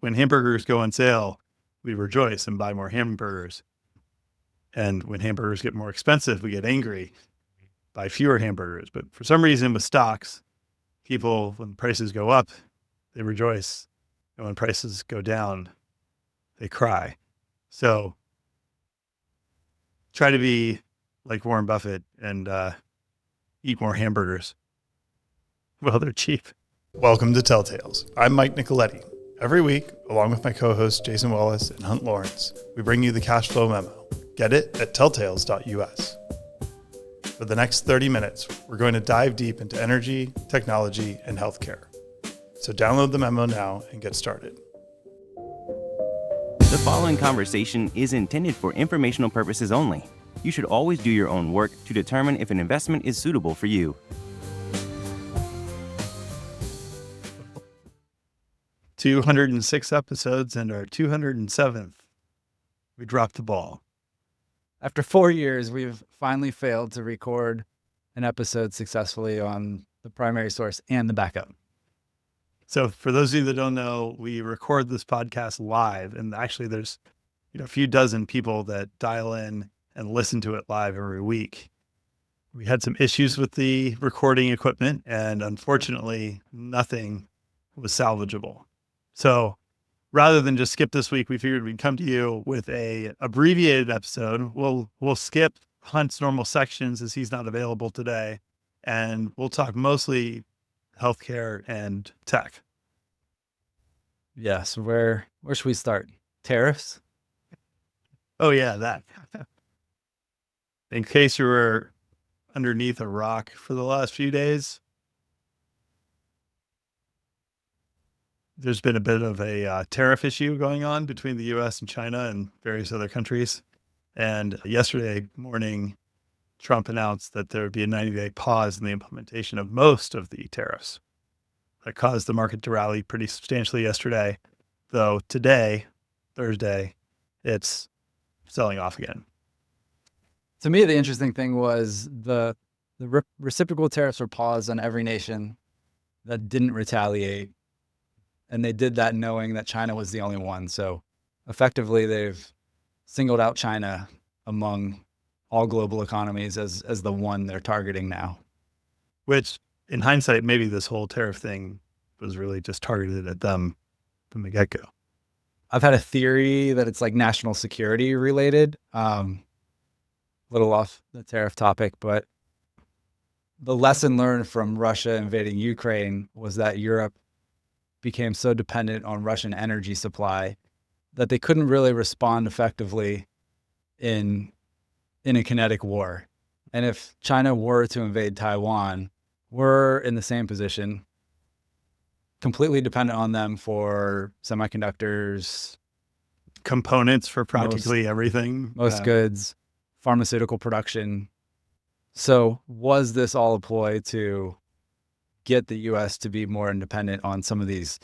when hamburgers go on sale, we rejoice and buy more hamburgers. And when hamburgers get more expensive, we get angry, buy fewer hamburgers. But for some reason with stocks, people, when prices go up, they rejoice. And when prices go down, they cry. So try to be like Warren Buffett and eat more hamburgers. Well, they're cheap. Welcome to Telltales. I'm Mike Nicoletti. Every week, along with my co-hosts Jason Wallace and Hunt Lawrence, we bring you the cash flow memo. Get it at telltales.us. For the next 30 minutes, we're going to dive deep into energy, technology, and healthcare. So download the memo now and get started. The following conversation is intended for informational purposes only. You should always do your own work to determine if an investment is suitable for you. "206 episodes and our 207th. We dropped the ball. After 4 years, we've finally failed to record an episode successfully on the primary source and the backup. So for those of you that don't know, we record this podcast live, and actually there's a few dozen people that dial in and listen to it live every week. We had some issues with the recording equipment, and unfortunately, nothing was salvageable. So rather than just skip this week, we figured we'd come to you with a abbreviated episode. We'll skip Hunt's normal sections as he's not available today, and we'll talk mostly healthcare and tech. Yes, where should we start? Tariffs? Oh yeah, that. In case you were underneath a rock for the last few days, there's been a bit of a tariff issue going on between the US and China and various other countries. And yesterday morning, Trump announced that there would be a 90-day pause in the implementation of most of the tariffs. That caused the market to rally pretty substantially yesterday, though today, Thursday, it's selling off again. To me, the interesting thing was the reciprocal tariffs were paused on every nation that didn't retaliate. And they did that knowing that China was the only one. So effectively, they've singled out China among all global economies as the one they're targeting now. Which, in hindsight, maybe this whole tariff thing was really just targeted at them from the get-go. I've had a theory that it's like national security related, little off the tariff topic, but the lesson learned from Russia invading Ukraine was that Europe became so dependent on Russian energy supply that they couldn't really respond effectively in a kinetic war. And if China were to invade Taiwan, we're in the same position, completely dependent on them for semiconductors, components for practically everything. Most goods, pharmaceutical production. So was this all a ploy to get the U.S. to be more independent on some of these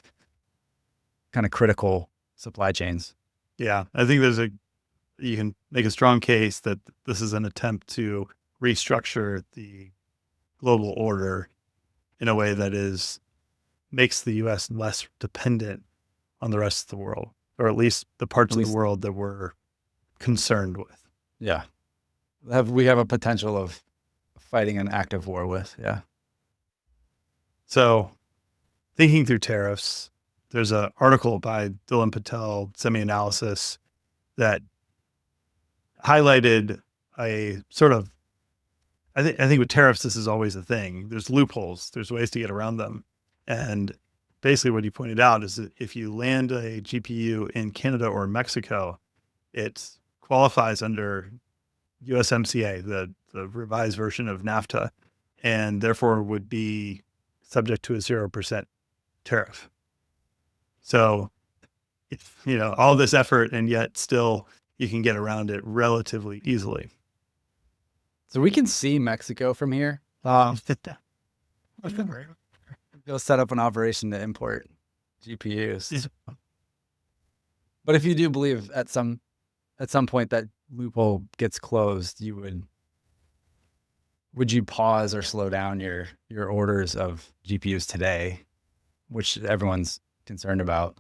kind of critical supply chains? Yeah, I think you can make a strong case that this is an attempt to restructure the global order in a way that makes the U.S. less dependent on the rest of the world, or at least the parts of the world that we're concerned with. Yeah. We have a potential of fighting an active war with. Yeah. So thinking through tariffs, there's an article by Dylan Patel, Semi-Analysis, that highlighted a sort of, I think with tariffs, this is always a thing. There's loopholes. There's ways to get around them. And basically what he pointed out is that if you land a GPU in Canada or Mexico, it qualifies under USMCA, the revised version of NAFTA, and therefore would be subject to a 0% tariff. So, all this effort, and yet still you can get around it relatively easily. So we can see Mexico from here. Go set up an operation to import GPUs. But if you do believe at some point that loophole gets closed, would you pause or slow down your orders of GPUs today, which everyone's concerned about?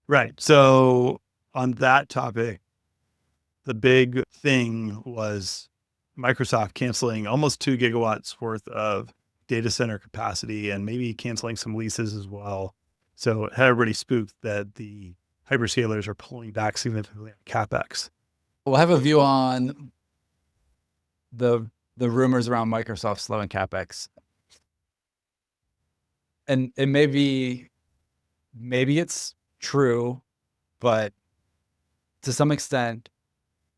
Right. So on that topic, the big thing was Microsoft canceling almost 2 gigawatts worth of data center capacity and maybe canceling some leases as well. So it had everybody spooked that the hyperscalers are pulling back significantly on CapEx. We'll have a view on the rumors around Microsoft slowing CapEx. And it maybe it's true, but to some extent,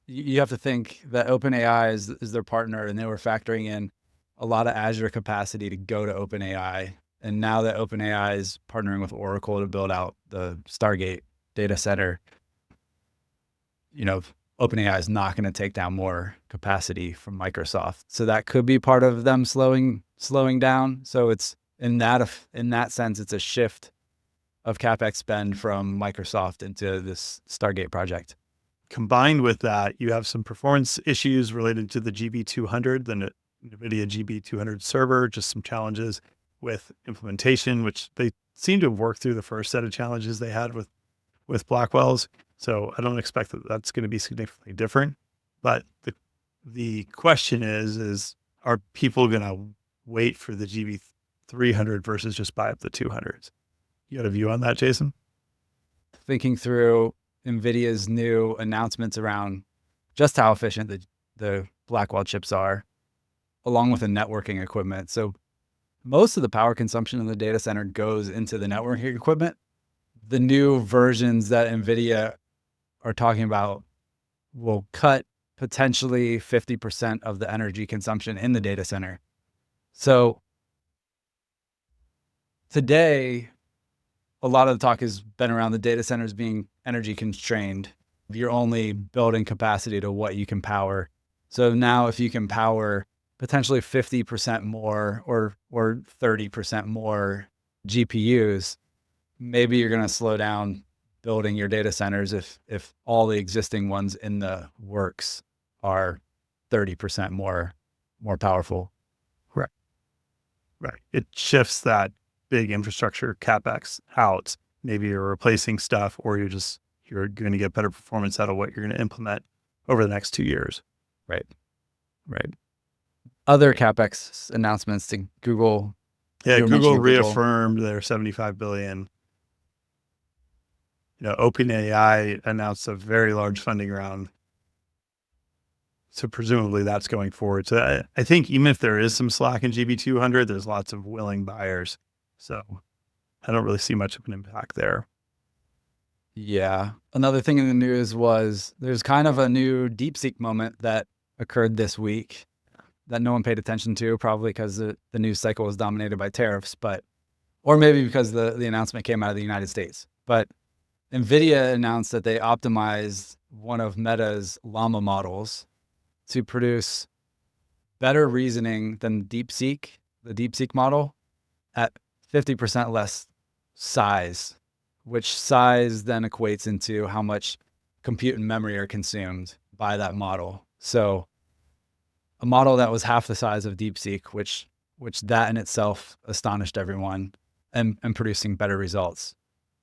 you have to think that OpenAI is their partner, and they were factoring in a lot of Azure capacity to go to OpenAI. And now that OpenAI is partnering with Oracle to build out the Stargate data center, OpenAI is not going to take down more capacity from Microsoft. So that could be part of them slowing down. So it's in that sense, it's a shift of CapEx spend from Microsoft into this Stargate project. Combined with that, you have some performance issues related to the GB200, the NVIDIA GB200 server, just some challenges with implementation, which they seem to have worked through the first set of challenges they had with Blackwell's. So I don't expect that that's going to be significantly different. But the question is are people going to wait for the GB300 versus just buy up the 200s? You got a view on that, Jason? Thinking through NVIDIA's new announcements around just how efficient the Blackwell chips are, along with the networking equipment. So most of the power consumption in the data center goes into the networking equipment. The new versions that NVIDIA are talking about will cut potentially 50% of the energy consumption in the data center. So today, a lot of the talk has been around the data centers being energy constrained. You're only building capacity to what you can power. So now if you can power potentially 50% more or 30% more GPUs, maybe you're going to slow down building your data centers if all the existing ones in the works are 30% more powerful. Right. It shifts that big infrastructure CapEx out. Maybe you're replacing stuff, or you're going to get better performance out of what you're going to implement over the next 2 years. Right. Other CapEx announcements to Google. Yeah, Google reaffirmed their $75 billion. OpenAI announced a very large funding round. So presumably that's going forward. So I think even if there is some slack in GB200, there's lots of willing buyers. So I don't really see much of an impact there. Yeah. Another thing in the news was there's kind of a new DeepSeek moment that occurred this week that no one paid attention to, probably because the news cycle was dominated by tariffs, or maybe because the announcement came out of the United States. But NVIDIA announced that they optimized one of Meta's Llama models to produce better reasoning than the DeepSeek model, at 50% less size, which size then equates into how much compute and memory are consumed by that model. So a model that was half the size of DeepSeek, which that in itself astonished everyone, and producing better results.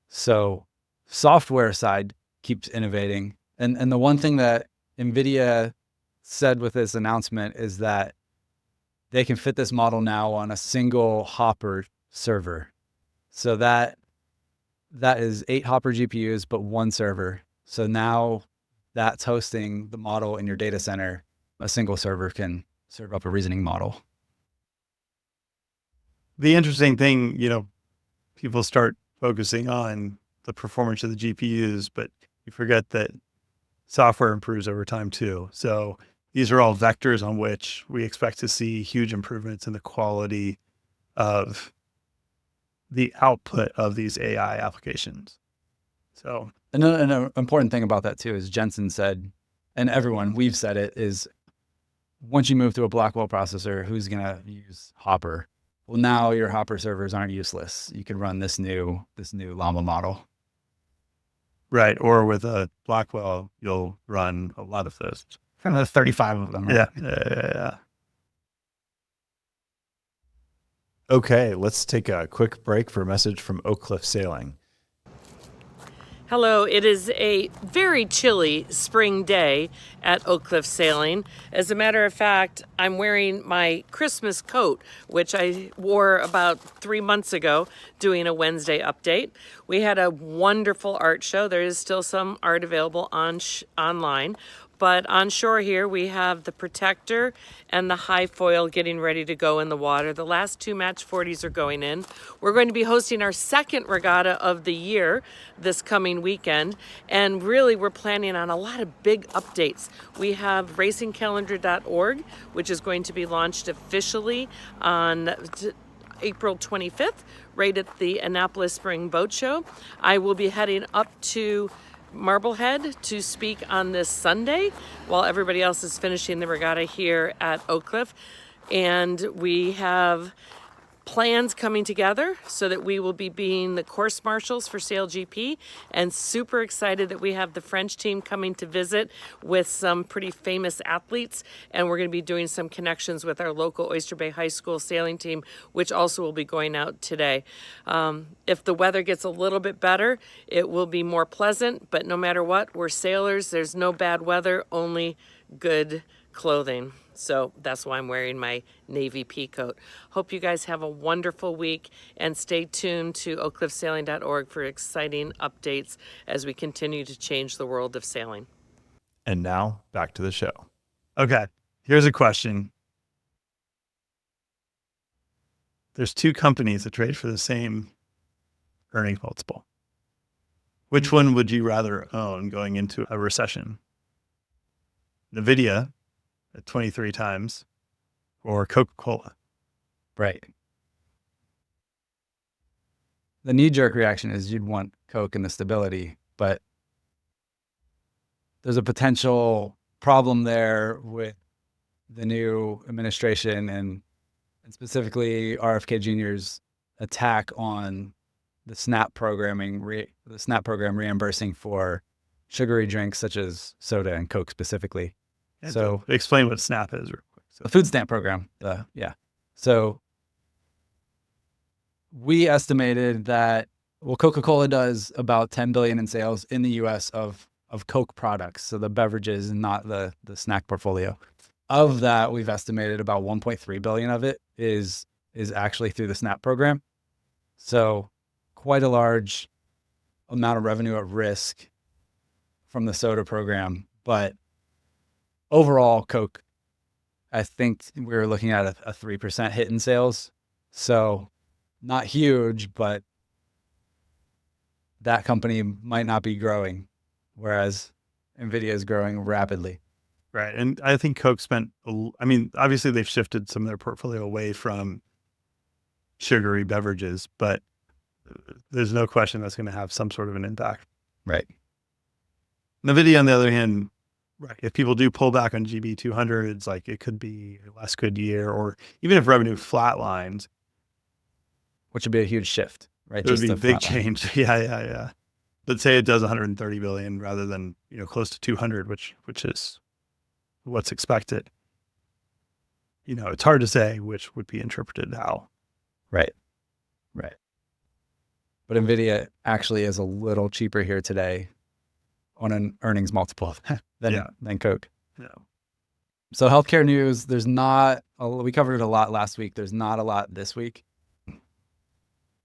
So software side keeps innovating. And the one thing that NVIDIA said with this announcement is that they can fit this model now on a single Hopper server. So that is 8 Hopper GPUs, but 1 server. So now that's hosting the model in your data center. A single server can serve up a reasoning model. The interesting thing, people start focusing on the performance of the GPUs, but you forget that software improves over time too. So these are all vectors on which we expect to see huge improvements in the quality of the output of these AI applications. So an important thing about that too is Jensen said, and we've said it, is once you move to a Blackwell processor, who's going to use Hopper? Well, now your Hopper servers aren't useless. You can run this new Llama model. Right. Or with a Blackwell, you'll run a lot of those. Kind of 35 of them. Right? Yeah. Okay, let's take a quick break for a message from Oak Cliff Sailing. Hello, it is a very chilly spring day at Oak Cliff Sailing. As a matter of fact, I'm wearing my Christmas coat, which I wore about 3 months ago doing a Wednesday update. We had a wonderful art show. There is still some art available online. But on shore here, we have the Protector and the High Foil getting ready to go in the water. The last 2 match 40s are going in. We're going to be hosting our second regatta of the year this coming weekend. And really, we're planning on a lot of big updates. We have racingcalendar.org, which is going to be launched officially on April 25th, right at the Annapolis Spring Boat Show. I will be heading up to Marblehead to speak on this Sunday while everybody else is finishing the regatta here at Oak Cliff. And we have plans coming together so that we will be being the course marshals for Sail GP, and super excited that we have the French team coming to visit with some pretty famous athletes, and we're going to be doing some connections with our local Oyster Bay High School sailing team, which also will be going out today. If the weather gets a little bit better, it will be more pleasant, but no matter what, we're sailors. There's no bad weather, only good clothing. So that's why I'm wearing my navy pea coat. Hope you guys have a wonderful week, and stay tuned to oakcliffsailing.org for exciting updates as we continue to change the world of sailing. And now back to the show. Okay, here's a question. There's 2 companies that trade for the same earnings multiple. Which one would you rather own going into a recession? NVIDIA at 23 times, or Coca-Cola? Right. The knee-jerk reaction is you'd want Coke and the stability, but there's a potential problem there with the new administration and specifically RFK Jr.'s attack on the SNAP programming, the SNAP program reimbursing for sugary drinks such as soda and Coke specifically. And so explain what SNAP is real quick. The food stamp program. Yeah. So we estimated that, well, Coca-Cola does about $10 billion in sales in the US of Coke products. So the beverages and not the snack portfolio. Of that, we've estimated about 1.3 billion of it is actually through the SNAP program. So quite a large amount of revenue at risk from the soda program. But overall, Coke, I think we were looking at a 3% hit in sales. So not huge, but that company might not be growing, whereas NVIDIA is growing rapidly. Right. And I think Coke obviously they've shifted some of their portfolio away from sugary beverages, but there's no question that's going to have some sort of an impact. Right. NVIDIA, on the other hand, right, if people do pull back on GB200s, like it could be a less good year, or even if revenue flatlines, which would be a huge shift, right? It would be a big change. Yeah. But say it does 130 billion rather than, close to 200, which is what's expected. It's hard to say which would be interpreted how. Right. But NVIDIA actually is a little cheaper here today on an earnings multiple than Coke. Yeah. So healthcare news, we covered it a lot last week. There's not a lot this week.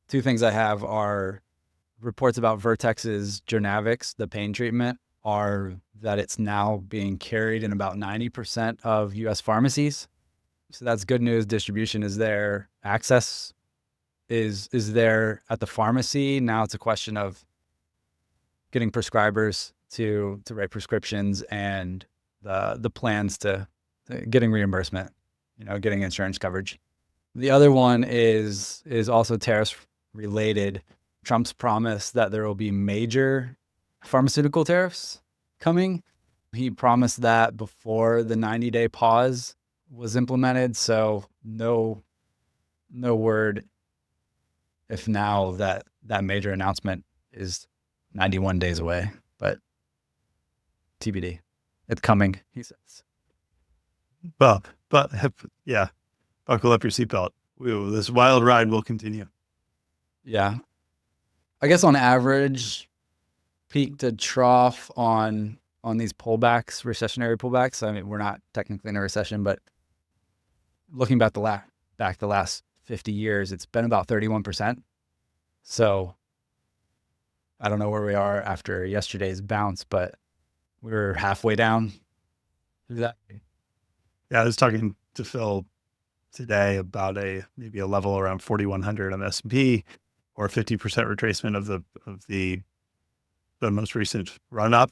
2 things I have are reports about Vertex's Journavx, the pain treatment, are that it's now being carried in about 90% of US pharmacies. So that's good news. Distribution is there. Access is there at the pharmacy. Now it's a question of getting prescribers to write prescriptions and the plans to getting reimbursement, getting insurance coverage. The other one is also tariffs related. Trump's promise that there will be major pharmaceutical tariffs coming. He promised that before the 90-day pause was implemented. So no word if now that major announcement is 91 days away, but TBD. It's coming, he says. Well, but yeah, buckle up your seatbelt. This wild ride will continue. Yeah. I guess on average, peak to trough on these pullbacks, recessionary pullbacks. I mean, we're not technically in a recession, but looking back the last 50 years, it's been about 31%. So I don't know where we are after yesterday's bounce, but we're halfway down through that. Yeah, I was talking to Phil today about maybe a level around 4,100 on the S&P, or a 50% retracement of the most recent run up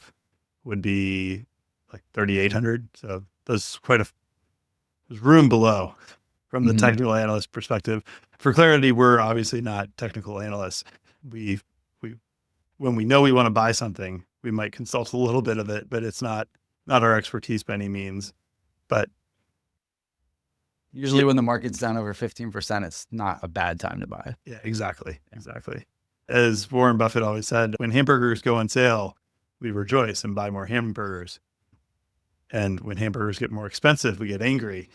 would be like 3,800. So there's there's room below from the technical analyst perspective. For clarity, we're obviously not technical analysts. When we know we want to buy something, we might consult a little bit of it, but it's not our expertise by any means. But usually when the market's down over 15%, it's not a bad time to buy. Yeah, exactly. As Warren Buffett always said, when hamburgers go on sale, we rejoice and buy more hamburgers. And when hamburgers get more expensive, we get angry,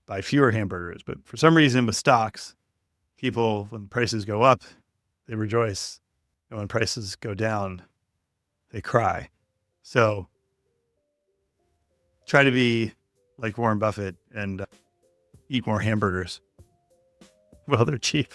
buy fewer hamburgers. But for some reason with stocks, people, when prices go up, they rejoice. And when prices go down, they cry. So try to be like Warren Buffett and eat more hamburgers. Well, they're cheap.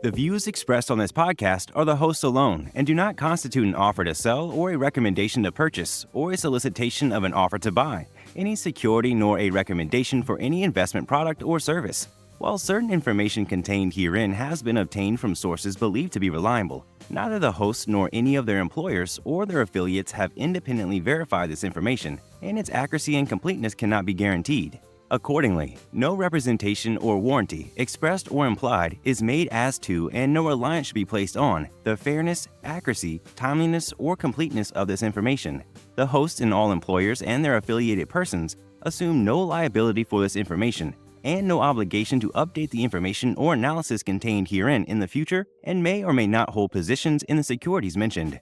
The views expressed on this podcast are the hosts alone and do not constitute an offer to sell or a recommendation to purchase or a solicitation of an offer to buy any security nor a recommendation for any investment product or service. While certain information contained herein has been obtained from sources believed to be reliable, neither the hosts nor any of their employers or their affiliates have independently verified this information, and its accuracy and completeness cannot be guaranteed. Accordingly, no representation or warranty, expressed or implied, is made as to, and no reliance should be placed on, the fairness, accuracy, timeliness, or completeness of this information. The hosts and all employers and their affiliated persons assume no liability for this information and no obligation to update the information or analysis contained herein in the future, and may or may not hold positions in the securities mentioned.